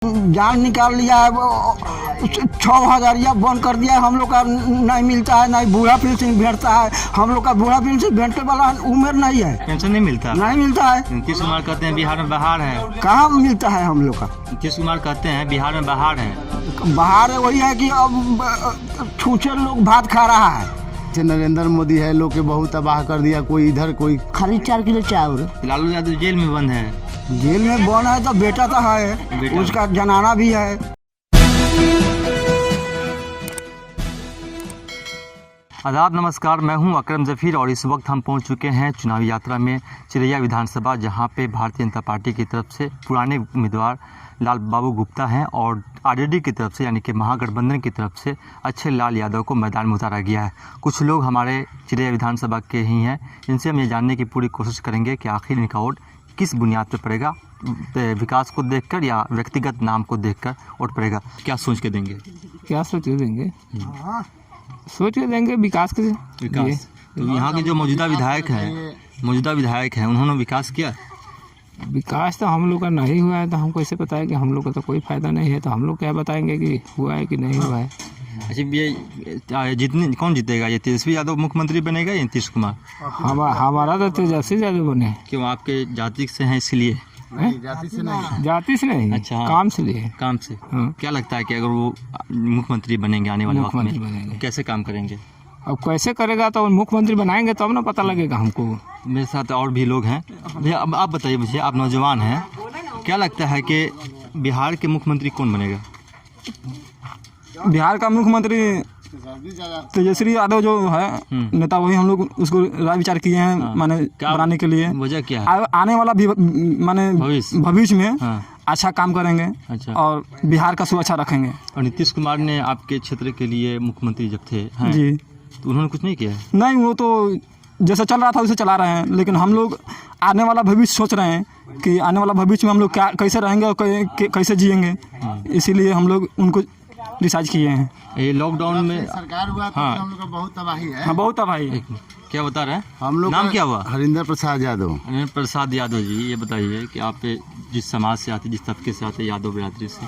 जान निकाल लिया है, 6,000 बंद कर दिया है। हम लोग का नहीं मिलता है, नहीं बूढ़ा पेंशन भेटता है। हम लोग का बूढ़ा पेंशन भेटने वाला उम्र नहीं है, पेंशन नहीं मिलता है। नीतीश कुमार कहते हैं बिहार में बाहर है। कहाँ मिलता है हम लोग का? नीतीश कुमार कहते हैं बिहार में बाहर है। बाहर है वही है कि अब छूछे लोग भात खा रहा है। नरेंद्र मोदी है, लोग के बहुत तबाह कर दिया। कोई इधर कोई खाली 4 किलो चावल। लालू यादव जेल में बंद है। जेल में बंद है तो बेटा तो है, उसका जनाना भी है। आदाब, नमस्कार। मैं हूं अकरम जफीर और इस वक्त हम पहुंच चुके हैं चुनावी यात्रा में चिरैया विधानसभा, जहां पे भारतीय जनता पार्टी की तरफ से पुराने उम्मीदवार लाल बाबू गुप्ता हैं और आरजेडी की तरफ से यानी कि महागठबंधन की तरफ से अच्छे लाल यादव को मैदान में उतारा गया है। कुछ लोग हमारे चिरैया विधानसभा के ही हैं, इनसे हम ये जानने की पूरी कोशिश करेंगे कि आखिर इनका वोट किस बुनियाद पर पड़ेगा, विकास को देखकर या व्यक्तिगत नाम को देखकर वोट पड़ेगा। क्या सोच के देंगे? क्या सोच के देंगे? सोच के देंगे विकास के विकास। तो यहाँ के जो मौजूदा विधायक हैं उन्होंने विकास किया? विकास तो हम लोग का नहीं हुआ है, तो हमको ऐसे पता है कि हम लोग का तो कोई फायदा नहीं है, तो हम लोग क्या बताएंगे कि हुआ है कि नहीं हुआ है। अच्छा, ये जितने कौन जीतेगा? ये तेजस्वी यादव मुख्यमंत्री बनेगा या नीतीश कुमार? हमारा तो तेजस्वी यादव बने। क्यों, आपके जाति से हैं इसलिए? जाति से नहीं। अच्छा, हाँ। काम से लिए। काम से। हाँ। क्या लगता है कि अगर वो मुख्यमंत्री बनेंगे आने वाले वक्त में, बनेंगे, कैसे काम करेंगे? अब कैसे करेगा तो मुख्यमंत्री बनाएंगे तब ना पता लगेगा हमको। मेरे साथ और भी लोग हैं। भैया, अब आप बताइए मुझे, आप नौजवान हैं, क्या लगता है कि बिहार के मुख्यमंत्री कौन बनेगा? बिहार का मुख्यमंत्री तेजस्वी यादव जो है नेता, वही हम लोग उसको राय विचार किए हैं। हाँ। माने बनाने के लिए वजह क्या है? आने वाला भी माने भविष्य में हाँ। अच्छा काम करेंगे। अच्छा। और बिहार का सुरक्षा रखेंगे। और नीतीश कुमार ने आपके क्षेत्र के लिए मुख्यमंत्री जब थे जी, तो उन्होंने कुछ नहीं किया? नहीं, वो तो जैसा चल रहा था वैसे चला रहे हैं, लेकिन हम लोग आने वाला भविष्य सोच रहे हैं कि आने वाला भविष्य में हम लोग क्या कैसे रहेंगे और कैसे जिएंगे। इसीलिए हम लोग उनको डिसाइड किए हैं। ये लॉकडाउन में सरकार हुआ तो हाँ। हम लोग का बहुत तबाही है। हाँ, बहुत तबाही। क्या बता रहे हैं? हम लोग नाम क्या हुआ? हरिंदर प्रसाद यादव। हरिंदर प्रसाद यादव जी, ये बताइए कि आप जिस समाज से आते, जिस तबके से आते, यादव बिरादरी से,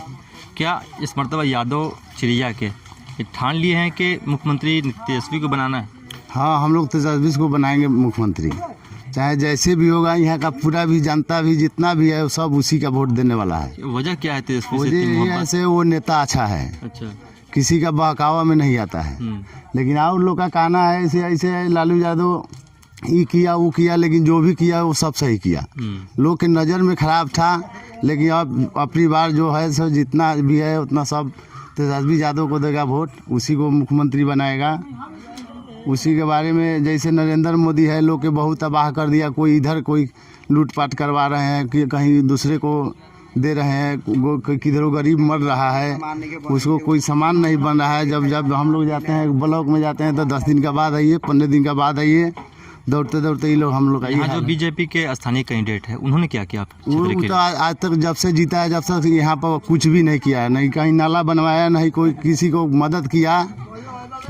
क्या इस मरतबा यादव चिरैया के ये ठान लिए हैं कि मुख्यमंत्री तेजस्वी को बनाना है? हाँ, हम लोग तेजस्वी को बनाएंगे मुख्यमंत्री, चाहे जैसे भी होगा। यहाँ का पूरा भी जनता भी जितना भी है वो सब उसी का वोट देने वाला है। वजह क्या है तेजस्वी से मुझे इतनी मोहब्बत? ऐसे वो नेता अच्छा है, अच्छा। किसी का बहकावा में नहीं आता है। लेकिन और लोग का कहना है ऐसे ऐसे लालू यादव ये किया वो किया, लेकिन जो भी किया वो सब सही किया। लोग के नज़र में खराब था, लेकिन अब अपनी बार जो है सो जितना भी है उतना सब तेजस्वी यादव को देगा वोट, उसी को मुख्यमंत्री बनाएगा। उसी के बारे में जैसे नरेंद्र मोदी है, लोग के बहुत तबाह कर दिया। कोई इधर कोई लूटपाट करवा रहे हैं कि कहीं दूसरे को दे रहे हैं, किधर गरीब मर रहा है, उसको कोई सामान नहीं बन रहा है। जब हम लोग जाते हैं ब्लॉक में जाते हैं तो 10 दिन का बाद आइए, 15 दिन का बाद आइए, दौड़ते दौड़ते ये लोग हम लोग यहाँ जो बीजेपी के स्थानीय कैंडिडेट है उन्होंने क्या किया वो तो आज तक जब से जीता है, जब तक यहाँ पर कुछ भी नहीं किया है। नहीं कहीं नाला बनवाया, नहीं कोई किसी को मदद किया।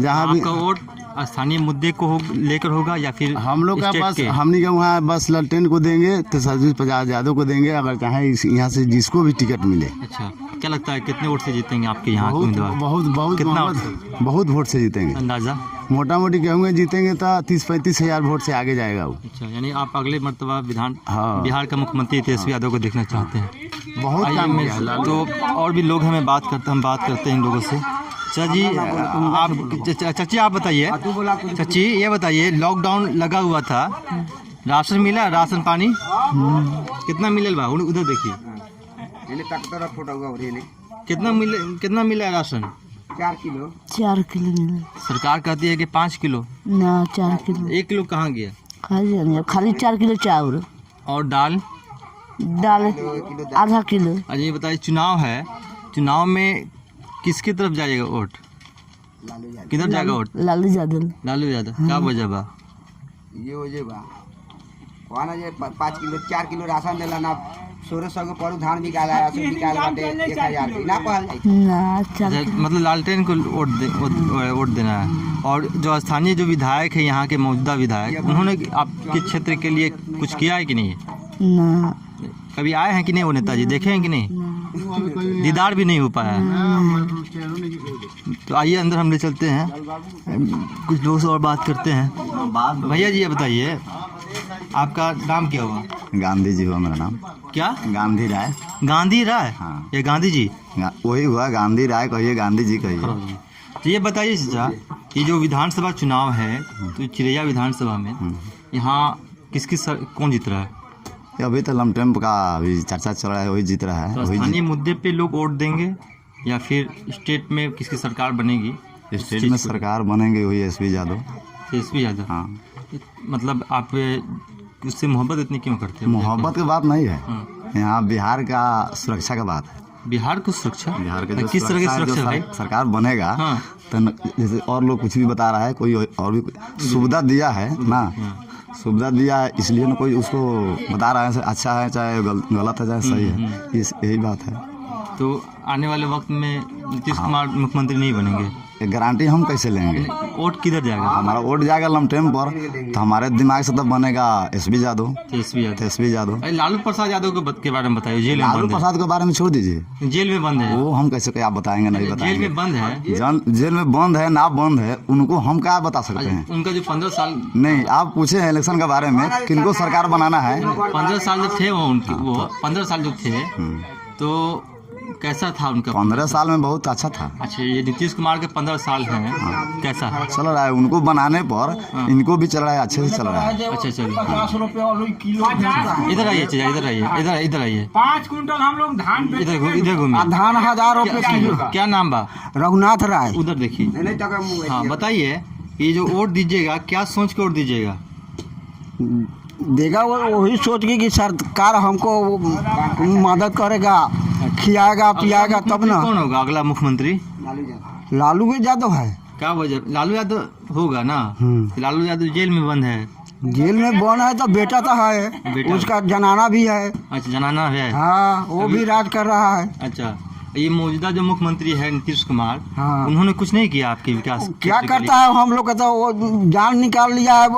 जहाँ भी आपका वोट स्थानीय मुद्दे को लेकर होगा या फिर हम लोग का स्टेट बस के? हमने का वहाँ बस ललटेन को देंगे, तेजस्वी प्रसाद यादव को देंगे, अगर चाहे यहाँ से जिसको भी टिकट मिले। अच्छा, क्या लगता है कितने वोट से जीतेंगे आपके यहाँ के बहुत उम्मीदवार? बहुत बहुत कितना बहुत वोट से जीतेंगे। अंदाजा? मोटा मोटी कहूँगे जीतेंगे तो 30-35 हज़ार वोट से आगे जाएगा वो। अच्छा, यानी आप अगले मरतबा हाँ। बिहार का मुख्यमंत्री तेजस्वी यादव को देखना चाहते हैं? बहुत आइए, काम किया है मैं तो और भी लोग हैं, हम बात करते हैं इन लोगों से। चाची आप बताइए, चाची ये बताइए, लॉकडाउन लगा हुआ था, राशन मिला? राशन पानी कितना मिलल बा? उधर देखिए, कितना मिला है राशन? 4 किलो मिला। सरकार कहती है कि 5 किलो। ना, 4 किलो। 1 किलो कहाँ गया? खाली 4 किलो चावल। और दाल आधा किलो। अच्छा, ये बताइए, चुनाव है, चुनाव में किसकी तरफ जाएगा वोट? किधर जाएगा वोट? लालू यादव। लालू यादव। क्या वजह बा? ये वजह बा वहाँ जे 5 किलो 4 किलो राशन देला ना, 1600 के पड़ू धान बिकाला है, राशन बिकाल बाटे 1000 के ना कहल जाए ना। मतलब लालटेन को वोट देना है। और जो स्थानीय जो विधायक है, यहाँ के मौजूदा विधायक, उन्होंने आपके क्षेत्र के लिए कुछ किया है कि नहीं? ना। कभी आए हैं कि नहीं वो नेताजी? देखे हैं कि नहीं? दीदार भी नहीं हो पाया है। तो आइए अंदर हम ले चलते हैं, कुछ लोगों से और बात करते हैं। भैया जी ये बताइए आपका नाम क्या हुआ? गांधी जी हुआ मेरा नाम। क्या? गांधी राय। गांधी राय? हाँ। ये गांधी जी वही हुआ, गांधी राय कहिए, गांधी जी कहिए। तो ये बताइए चाचा, ये जो विधानसभा चुनाव है तो चिरैया विधानसभा में यहाँ कौन जीत रहा है? अभी तो लमटेम्प का अभी चर्चा चल रहा है, वही जीत रहा है। तो स्थानीय मुद्दे पे लोग वोट देंगे या फिर स्टेट में किसकी सरकार बनेगी? स्टेट में सरकार बनेंगे वही एसपी यादव। एसपी यादव? हाँ। मतलब आप उससे मोहब्बत इतनी क्यों करते हैं? मोहब्बत की बात नहीं है, हाँ। यहाँ बिहार का सुरक्षा का बात है। बिहार को सुरक्षा? बिहार के जो किस तरह की सुरक्षा भाई? सरकार बनेगा हाँ। तो जैसे और लोग कुछ भी बता रहा है, कोई और भी सुविधा दिया है ना, सुविधा दिया है इसलिए ना कोई उसको बता रहा है अच्छा है चाहे गलत है चाहे सही है, यही बात है। तो आने वाले वक्त में नीतीश कुमार मुख्यमंत्री नहीं बनेंगे? गारंटी हम कैसे लेंगे? वोट किधर जाएगा? हमारा वोट जाएगा लमटेम पर, तो हमारे दिमाग से तब बनेगा एसपी यादव। एसपी यादव। लालू प्रसाद यादव के बारे में बताइए। जेल में लालू प्रसाद के बारे में छोड़ दीजिए, जेल में बंद है। वो हम कैसे क्या बताएंगे? नहीं बताएंगे। जेल में बंद है? जेल में बंद है ना बंद है, उनको हम क्या बता सकते हैं? उनका जो 15 साल नहीं, आप पूछे हैं इलेक्शन के बारे में, किनको सरकार बनाना है? 15 साल जो थे वो 15 साल जो थे तो कैसा था उनका? 15 साल में बहुत अच्छा था। अच्छा, ये नीतीश कुमार के 15 साल हैं, कैसा है? चल रहा है, उनको बनाने पर इनको भी चल रहा है, अच्छे से चल रहा है। अच्छा चलिए, 50 रुपये आलू किलो भेजता है। इधर आइए चाचा, इधर आइए, इधर आइए। 5 कुंटल हम लोग धान इधर घूमिए। धान 1000 रुपये किलो। क्या नाम बा? रघुनाथ राय। उधर देखिए। हाँ बताइए, ये जो वोट दीजिएगा क्या सोच के वोट दीजिएगा? देगा वो वही सोच के कि सरकार हमको मदद करेगा, खिलाएगा पिलाएगा तब ना। कौन होगा अगला मुख्यमंत्री? लालू यादव है। क्या वजह? लालू यादव होगा ना? लालू यादव जेल में बंद है। जेल में बंद है तो बेटा तो है, बेटा। उसका जनाना भी है। अच्छा, जनाना है। हाँ, वो भी राज कर रहा है। अच्छा, ये मौजूदा जो मुख्यमंत्री है नीतीश कुमार, हाँ। उन्होंने कुछ नहीं किया आपके विकास? क्या करता है? हम लोग का तो वो जान निकाल लिया है,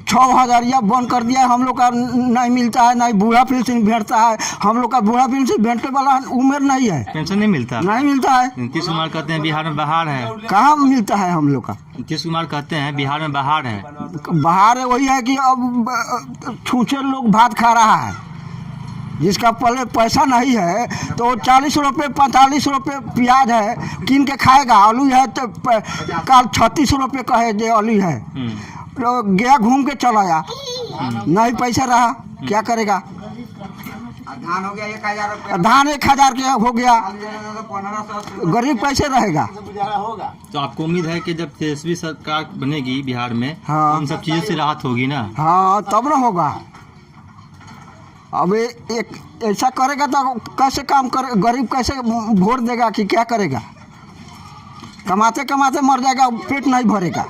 6000 बंद कर दिया है। हम लोग का नहीं मिलता है, नहीं बूढ़ा पेंशन भेटता है। हम लोग का बूढ़ा पेंशन भेटने वाला उम्र नहीं है। पेंशन नहीं मिलता? नहीं मिलता है। नीतीश कुमार कहते हैं बिहार में बाहर है। कहाँ मिलता है हम लोग का? नीतीश कुमार कहते हैं बिहार में बाहर है। बाहर है वही है कि अब छूछे लोग भात खा रहा है। जिसका पहले पैसा नहीं है तो 40 रुपये 45 रुपये प्याज है, किन के खाएगा। आलू है तो कल 36 रुपये कहे जे आलू है, तो गया घूम के चला आया, नहीं पैसा रहा, क्या करेगा? धान हो गया 1000 रुपये, धान 1000 के हो गया, 1500। गरीब कैसे रहेगा? तो आपको उम्मीद है कि जब तेजस्वी सरकार बनेगी बिहार में, हाँ। उन सब चीज़ों से राहत होगी ना? हाँ, तब ना होगा। अब एक ऐसा करेगा तो कैसे काम करे? गरीब कैसे वोट देगा कि क्या करेगा? कमाते कमाते मर जाएगा, पेट नहीं भरेगा।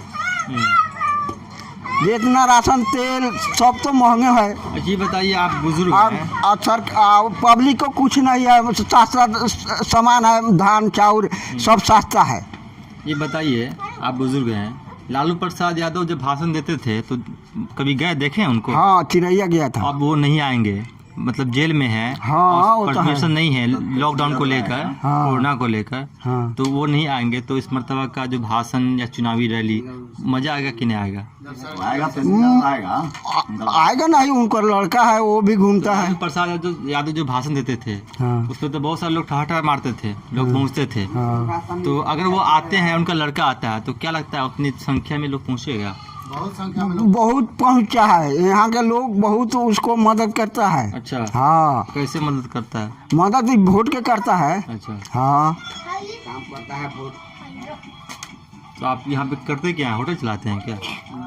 जितना राशन तेल सब तो महंगे है। जी बताइए, आप बुजुर्ग हैं। पब्लिक को कुछ नहीं है, सस्ता सामान है, धान चाउर सब सस्ता है। ये बताइए, आप बुजुर्ग हैं, लालू प्रसाद यादव जब भाषण देते थे तो कभी गए देखे हैं उनको? हाँ, चिरैया गया था। अब वो नहीं आएंगे, मतलब जेल में है। हाँ, वो तो है। परमिशन नहीं है लॉकडाउन को लेकर, हाँ। कोरोना को लेकर। हाँ। तो वो नहीं आएंगे, तो इस मरतबा का जो भाषण या चुनावी रैली मजा आएगा कि नहीं आएगा? आएगा नहीं, उनका लड़का है वो भी घूमता है। लालू प्रसाद यादव जो भाषण देते थे, हाँ। उसमें तो बहुत सारे लोग ठहाठा मारते थे, लोग पहुँचते थे। हाँ। तो अगर वो आते हैं, उनका लड़का आता है, तो क्या लगता है उतनी संख्या में लोग पहुँचेगा? बहुत पहुंचा है, यहाँ के लोग बहुत उसको मदद करता है। अच्छा। हाँ। कैसे मदद करता है? मदद भी वोट के करता है। अच्छा। हाँ। काम करता है वोट। तो आप यहाँ पे करते क्या हैं? होटल चलाते हैं क्या?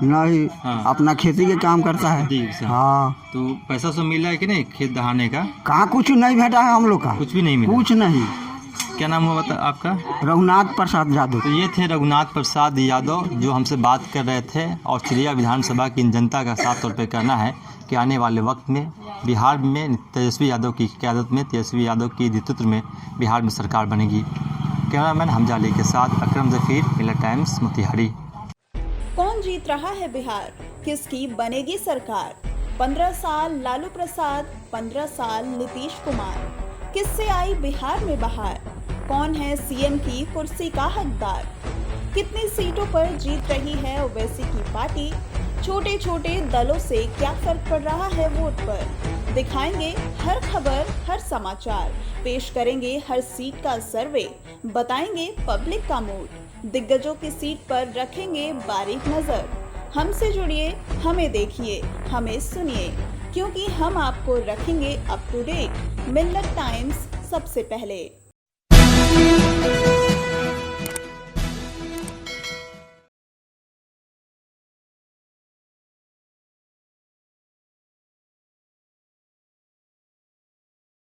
नहीं। हाँ। अपना खेती के काम करता है। ठीक से। हाँ। तो पैसा सब मिला है कि नहीं खेत दहाने का? कहाँ कुछ नहीं भेटा है हम लोग का, कुछ भी नहीं मिला? कुछ नहीं। क्या नाम हुआ बता आपका? रघुनाथ प्रसाद यादव। तो ये थे रघुनाथ प्रसाद यादव जो हमसे बात कर रहे थे। और चिरैया विधानसभा की इन जनता का साफ तौर पे कहना है कि आने वाले वक्त में बिहार में तेजस्वी यादव की क़यादत में, तेजस्वी यादव की नेतृत्व में बिहार में सरकार बनेगी। कैमरामैन हमजा अली के साथ अकरम जफीर, मिलर टाइम्स, मोतिहारी। कौन जीत रहा है बिहार? किसकी बनेगी सरकार? 15 साल लालू प्रसाद, 15 साल नीतीश कुमार। किससे आई बिहार में बहार? कौन है सीएम की कुर्सी का हकदार? कितनी सीटों पर जीत रही है ओवैसी की पार्टी? छोटे छोटे दलों से क्या फर्क पड़ रहा है वोट पर? दिखाएंगे हर खबर, हर समाचार, पेश करेंगे हर सीट का सर्वे, बताएंगे पब्लिक का मूड, दिग्गजों की सीट पर रखेंगे बारीक नजर। हमसे जुड़िए, हमें देखिए, हमें सुनिए, क्योंकि हम आपको रखेंगे up to date. Millat times सबसे पहले।